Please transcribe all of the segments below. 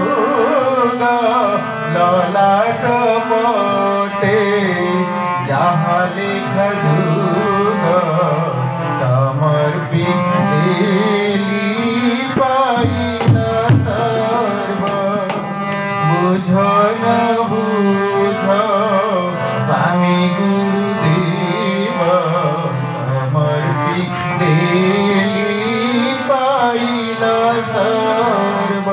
ভোগ ললাট পটে যাহা লেখা যুগ সমর্পিতেলি পাইলা সর্ব বুঝ না বুঝ স্বামী গুরুদেব সমর্পিতেলি পাইলা সর্ব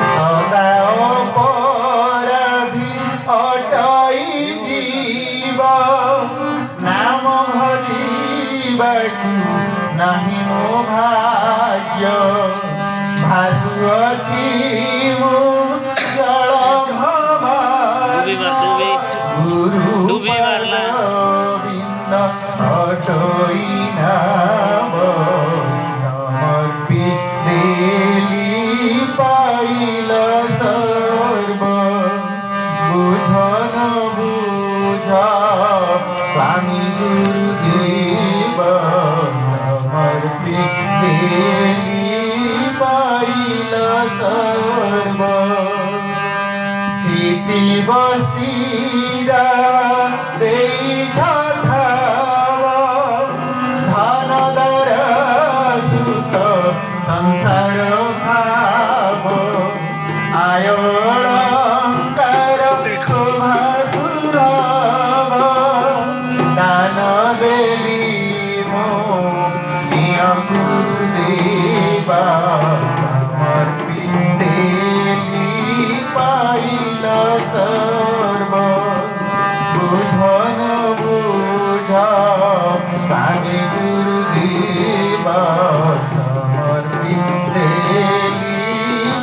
সদা অপরাধী অটাই জীব নাম ভজিବାକୁ ନାହିଁ ମୋ ଭାଗ୍ୟ ଭାସୁଅଛି ମୁଁ ଜଳ ଗୁରୁ ଗୋବିନ୍ଦ ଅଟୋଇ ନାମ ସମର୍ପିତେଲି ପାଇଲ ସର୍ବ ବୁଝ ନ ବୁଝ ସ୍ୱାମୀ ଗୁରୁଦେବ ସମର୍ପିତେଲି ପାଇଲ ସର୍ବ স্থিতি বস্তির ଦେଇଛ ଠାବ ଧନ ଦର ସୁତ ସଂସାର ଭାବ ଆୟ অলঙ্କାର শোভা সুলভ দান দেলি মো প্রিয় গুরুদেবা সমর্পিতেলি পাইল সর্ব বুঝ ন বুঝ স্বামী গুরুদেব সমর্পিতেলি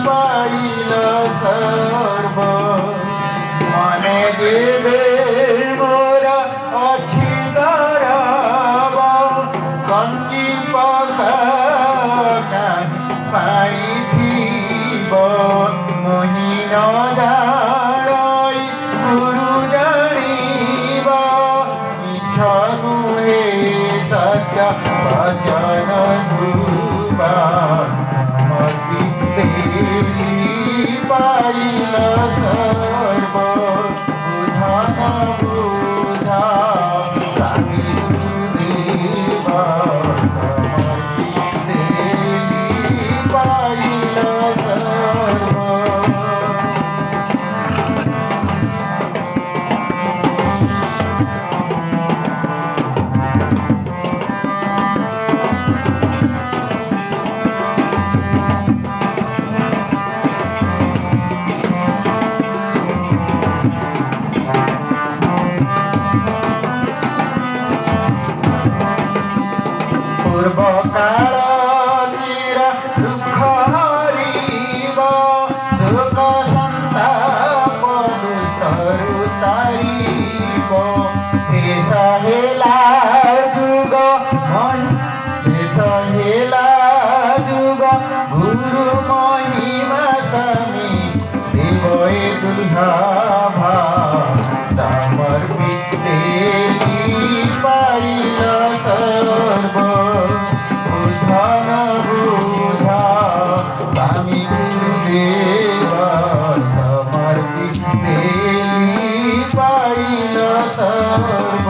পাইল সর্ব মনে দেবে মোর অছি গরব গঞ্জি পাইথিব মহিন জাড়ই গুরু জানিব মিছ নুহে সত্য বচন ধ্রুব সমর্পিতেলি পাইল সর্ব বুঝ ন বুঝ স্বামী গুরুদেব সমর্পিতেলি পাইল সর্ব পূর্ব কাল চির দুঃখ হরিব সুখ সন্তাপ দুস্তরু তারিব শেষ হেলা যুগ শেষ হেলা যুগ গুরু মহিমা তুমি দেবয়ে দুর্লভ সমর্পিতেলি পাইল সর্ব বুঝ ন বুঝ স্বামী গুরুদেব সমর্পিতেলি পাইল সর্ব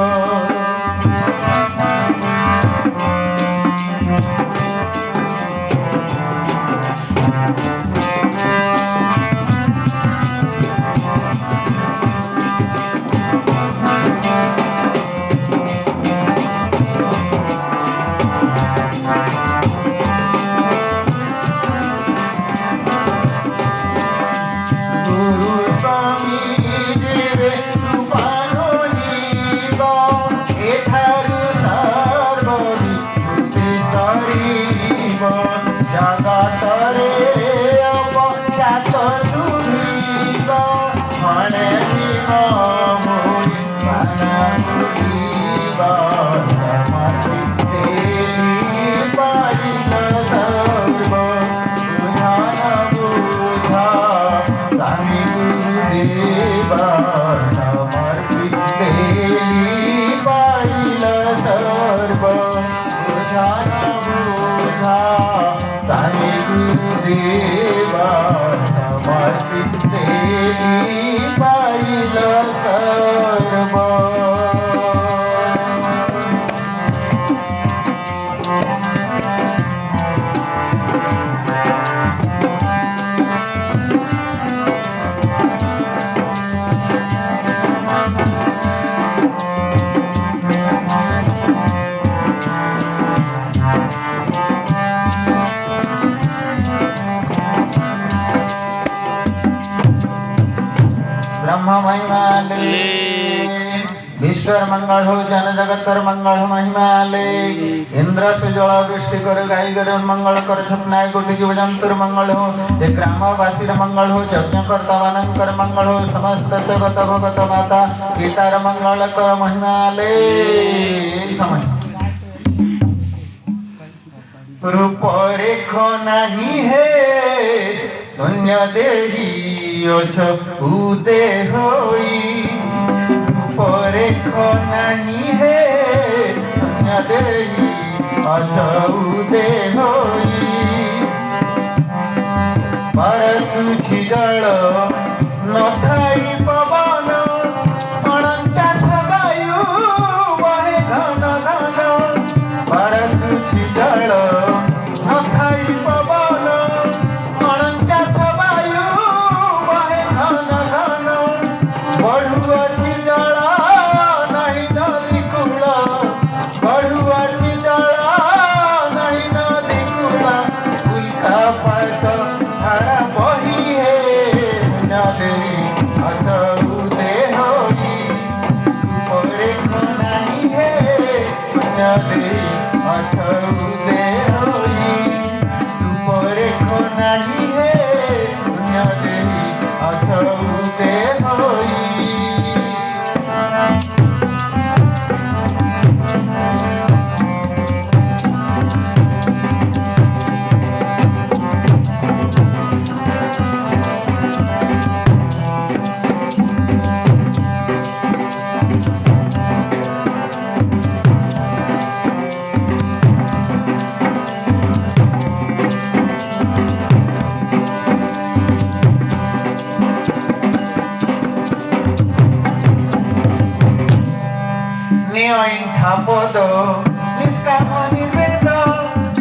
देवा समर्पिते पाइल सर्व ब्रह्म महिमाले विश्वर मंगल हो जन जगतर मंगल हो महिमाले इंद्र से जल वृष्टि कर गाई गरुड़ मंगल कर स्वप्नाय कोटि जीव जंतुर मंगल हो ये ग्रामवासी मंगल हो यज्ञकर्ता मानकर मंगल हो समस्त जगत भगत माता पितार मंगल कर महिमाले रूप रेख नहीं है दुनिया देही उदे होई रूपरेख नहीं है दुनिया देही उदे होई परसुछि जल नथाई पवन अनंत वायु बहे घन घन परसुछि जल नथाई पवन अनंत वायु बहे घन घन बढ़ुअछि जल नहीं नदी कूल बढ़ुअछि जल नहीं नदी कूल उल्का पात धारा बही है नदी अचौदे होई रूपरेख नहीं है नदी अचौदे होई रूपरेख नहीं है नदी अचौदे होई पद निष्काम निर्वेद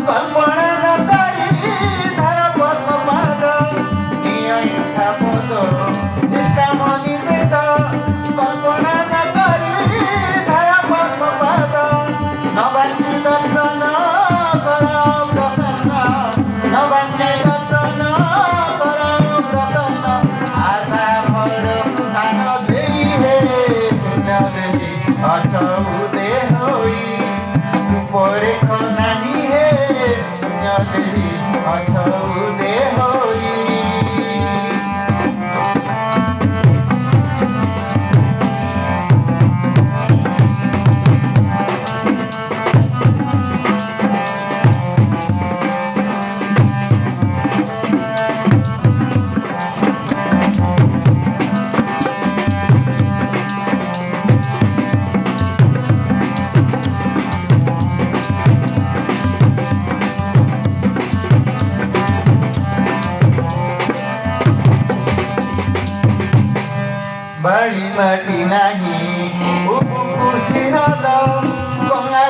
कल्पना न करी धर पद्म पाद नियंठा पद निष्काम निर्वेद कल्पना न करी धर पद्म पाद नवाची दर्शन कर प्रसन्न नवाची दर्शन कर प्रसन्न आशा भर स्थान देई हे पुण्य देवी अचौदे रूपरेख नहीं है दुनिया देवी अचौदे होई बाड़ी माटी नहीं उपकुची हद गंगा